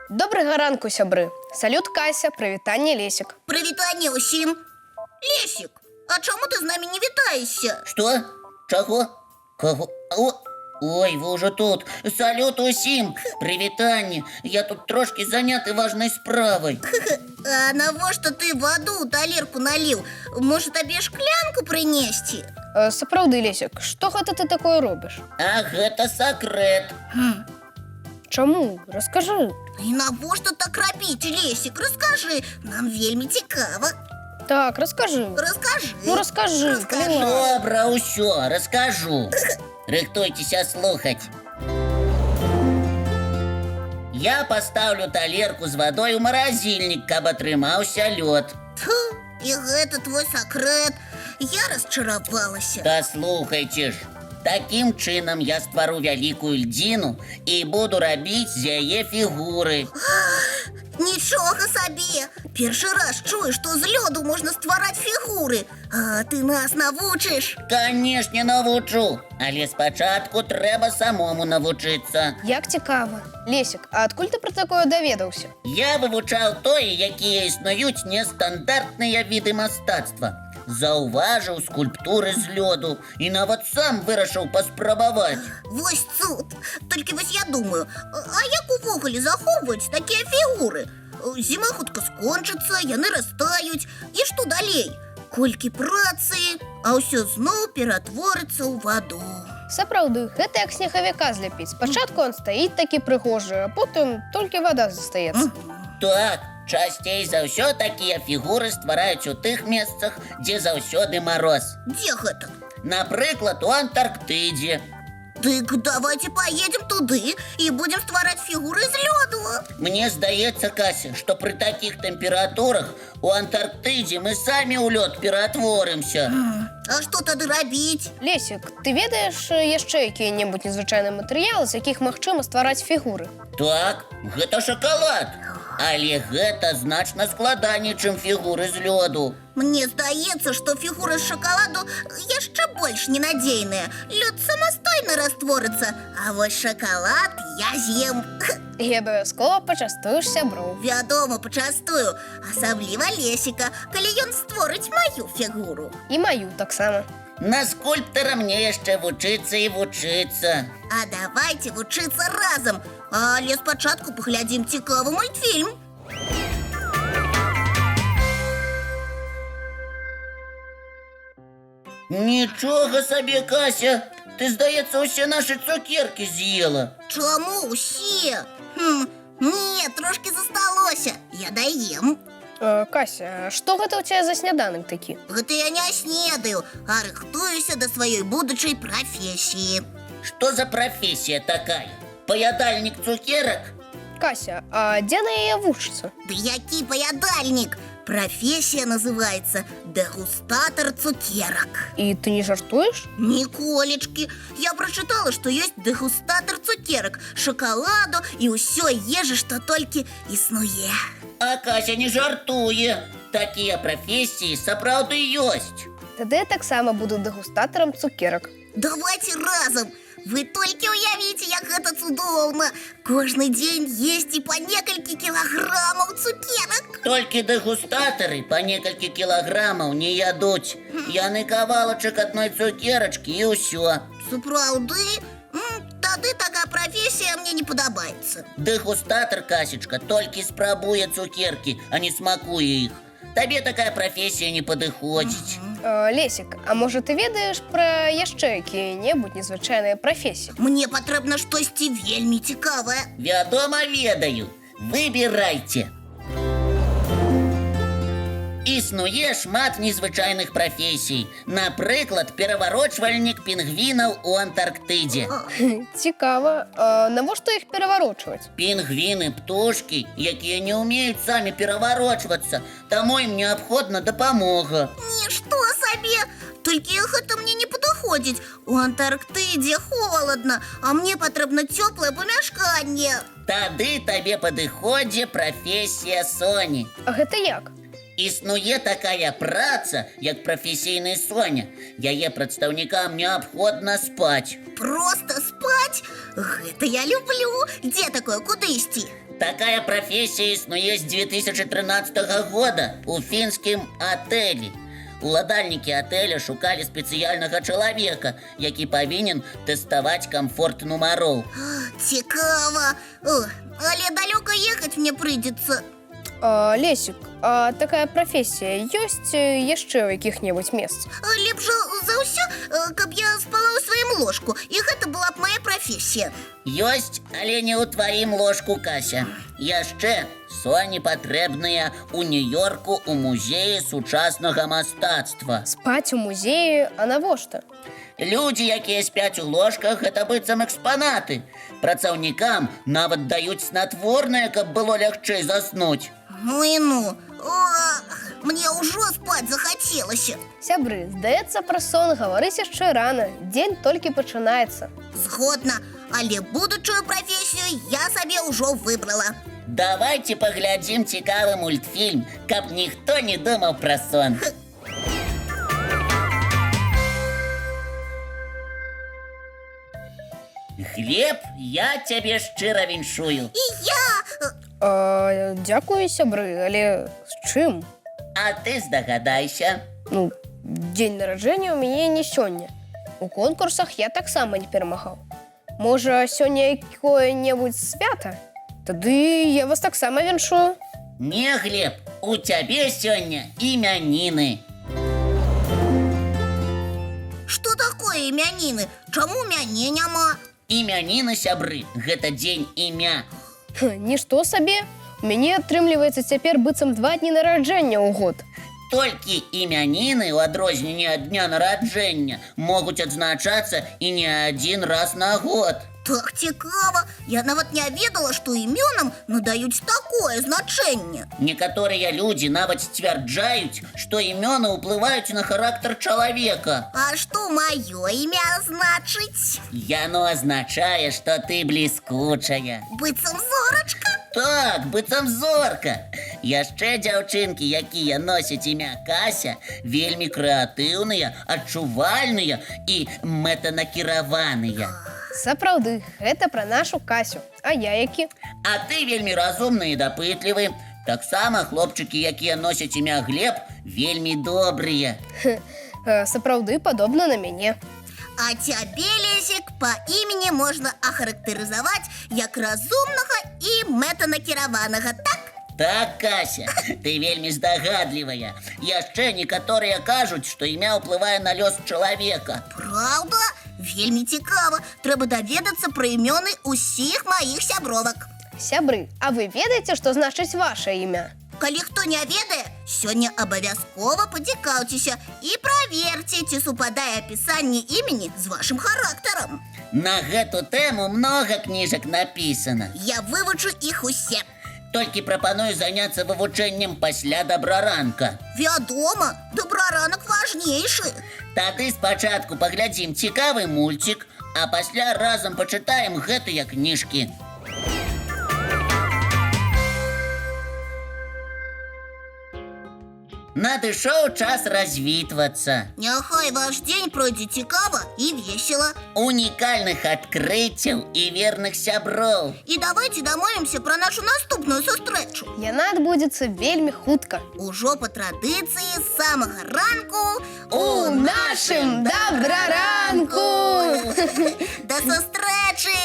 Добрага ранку, сябры. Салют, Кася, прывітанне, Лесік. Прывітанне ўсім. Лесік, а чаму ты з намі не вітаешся? Что? Чаго? Кого? Ой, вы уже тут. Салют усім. Прывітанне. Я тут трошки заняты важной справой. А навошта ты ваду ў талерку наліў? Можа, табе шклянку прынесці? Сапраўды, Лесік, што гэта ты такое робіш? А гэта сакрэт. Чаму? Раскажы. І навошта так рабіць, Лесік? Раскажы, нам вельмі цікава. Так, раскажы. Раскажы. Ну, раскажы, калі ласка. Добра, ўсё, раскажу. Рыхтуйцеся слухаць. Я паставлю талерку з вадой у маразільнік, каб атрымаўся лёд. Тьфу, і гэта твой сакрэт. Я расчаравалася. Да слухайце ж. Такім чынам я ствару вялікую льдзіну і буду рабіць з яе фігуры. Нічога сабе! Першы раз чую, што з лёду можна ствараць фігуры. А ты нас навучыш? Канешне, навучу, але спачатку трэба самому навучыцца. Як цікава. Лесік, а адкуль ты пра такое даведаўся? Я вывучаў тое, якія існуюць нестандартныя віды мастацтва. Заўважыў скульптуры з лёду і нават сам вырашыў паспрабаваць. Вось цуд. Толькі вось я думаю, а як увогуле захоўваюць такія фігуры? Зіма хутка скончыцца, яны растаюць. І што далей? Колькі працы, а ўсё зноў ператворыцца ў ваду. Сапраўды, гэта як снегавіка зляпіць. Спачатку ён стаіць такі прыгожы, а потым толькі вада застаецца. Так, часцей за ўсё такія фігуры ствараюць у тых месцах, дзе заўсёды мароз. Дзе гэта? Напрыклад, у Антарктыдзе. Дык давайте поедем туды і будем ствараць фігуры з лёду. Мне здаецца, Кася, што пры такіх тэмпературах у Антарктыдзе мы самі ў лёд ператворымся. А што тады рабіць? Лесік, ты ведаеш яшчэ якія-небудзь незвычайныя матэрыялы, з якіх магчыма ствараць фігуры? Так, гэта шакалад. Але гэта значна складаней, чым фігуры з лёду. Мне здаецца, што фігуры з шакаладу яшчэ больш ненадзейныя. Лёд самастойна растворыцца, а вось шакалад я з'ем. І абавязкова пачастуеш сяброў. Вядома, пачастую, асабліва Лесіка, калі ён створыць маю фігуру. І маю таксама. На скульптара мне яшчэ вучыцца і вучыцца. А давайте вучыцца разам. Але спачатку паглядзім цікавы мультфільм. Нічога сабе, Кася, ты, здаецца, усе нашы цукеркі з'ела. Чаму ўсе? Не, трошки засталося. Я даем. Кася, што гэта ў цябе за сняданак такі? Гэта я не снедаю, а рыхтуюся да сваёй будучай прафесіі. Што за прафесія такая? Паядальнік цукерак? Кася, а дзе на яе вучыцца? Да які паядальнік? Прафесія называецца дэгустатар цукерак. І ты не жартуеш? Ніколечкі. Я прачытала, што ёсць дэгустатар цукерак, шакаладу і ўсё ежы, што толькі існуе. А Кася не жартуе. Такія прафесіі сапраўды ёсць. Тады я таксама буду дэгустатарам цукерак. Давайте разом. Вы толькі уявіце, як гэта цудоўна. Кожны дзень есці па некалькі кілаграмаў цукерак. Толькі дэгустатары па некалькі кілаграмаў не ядуць. Яны кавалачак адной цукерачкі і ўсё. Сапраўды? Тады такая прафесія мне не падабаецца. Дэгустатар, Касечка, толькі спрабуе цукеркі, а не смакуе іх. Табе такая прафесія не падыходзіць. Лесік, а можа ты ведаеш пра яшчэ якія-небудзь незвычайныя прафесіі? Мне патрэбна штосьці вельмі цікавае. Вядома, ведаю. Выбірайце. Існуе шмат незвычайных прафесій. Напрыклад, пераварочвальнік пінгвінаў у Антарктыдзе. Цікава. А навошта іх пераварочваць? Пінгвіны, птушкі, якія не ўмеюць самі пераварочвацца, таму ім неабходна дапамога. Нішто сабе. Толькі гэта мне не падыходзіць. У Антарктыдзе холадна, а мне патрэбна цёплае памяшканне. Тады табе падыходзе прафесія Соні. А гэта як? Існуе такая праца, як прафесійны Соня. Яе прадстаўнікам неабходна спаць. Просто спаць? Гэта я люблю. Дзе такое, куды ісці? Такая профессия існуе з 2013 года у фінскім атэлі. Уладальнікі атэля шукалі спецыяльнага чалавека, які павінен тэставаць камфорт нумароў. Цікава. Але далёка ехаць мне прыйдзецца. Лесик, а такая профессия есть яшчэ ў якіх-небудзь месцах? Лепш за ўсё, каб я спала ў сваім ложку, і гэта была б моя прафесія. Ёсць, але не ў тваім ложку, Кася. Яшчэ Соні патрэбныя ў Нью-Йорку ў музеі сучаснага мастацтва. Спаць у музеі, а навошта? Людзі, якія спяць у ложках, гэта быццам экспанаты. Працаўнікам нават даюць снатворнае, каб было лягчэй заснуць. Ну і ну. Мне ўжо спаць захацелася. Сябры, здаецца, пра сон гаварыць яшчэ рана. Дзень толькі пачынаецца. Згодна, але будучую прафесію я сабе ўжо выбрала. Давайте паглядзім цікавы мультфільм, каб ніхто не думаў пра сон. Глеб, я цябе шчыра віншую. І я... Дзякую, сябры, але з чым? А ты здагадайся. Ну, дзень нараджэння ў мяне не сёння. У конкурсах я таксама не перамагаў. Можа, сёння якое-небудзь свята? Тады я вас таксама віншую. Не, Глеб, у цябе сёння імяніны. Што такое імяніны? Чаму мяне няма? Імяніны, сябры, гэта дзень імя. Нішто сабе. У мяне атрымліваецца цяпер быццам 2 дні нараджэння ў год. Толькі імяніны, у адрозненне ад дня нараджэння, могуць адзначацца і не адзін раз на год. Так цікава. Я нават не ведала, што імёнам надаюць такое значэнне. Некаторыя людзі нават сцвярджаюць, што імёны ўплываюць на характар чалавека. А што маё імя значыць? Яно азначае, што ты бліскучая. Быццам зорачка? Так, быццам зорка. Яшчэ дзяўчынкі, якія носяць імя Кася, вельмі крэатыўныя, адчувальныя і мэтанакіраваныя. Сапраўды, гэта пра нашу Касю. А я які? А ты вельмі разумны і дапытлівы. Таксама хлопчыкі, якія носяць імя Глеб, вельмі добрыя. Сапраўды падобна на мяне. А цябе, Лесік, па імені можна ахарактарызаваць як разумнага і мэтанакіраванага, так? Так, Кася, ты вельмі здагадлівая. Яшчэ некаторыя кажуць, што імя ўплывае на лёс чалавека. Праўда? Вельмі цікава. Трэба даведацца пра імёны ўсіх маіх сябровак. Сябры, а вы ведаеце, што значыць ваша імя? Калі хто не ведае, сёння абавязкова пацікаўцеся і праверце, ці супадае апісанне імені з вашым характарам. На гэту тэму многа кніжак напісана. Я вывучу іх усе. Толькі прапаную заняцца вывучэннем пасля дабраранка. Вядома, дабраранак важнейшы. Тады спачатку паглядзім цікавы мульцік, а пасля разам пачытаем гэтыя кніжкі. Надышоў час развітвацца. Няхай ваш дзень пройдзе цікава і весела. Унікальных адкрыццяў і верных сяброў. І давайце дамовімся пра нашу наступную сустрэчу. Яна адбудзецца вельмі хутка. Ужо па традыцыі з самага ранку У нашым дабраранку! да сустрэчы!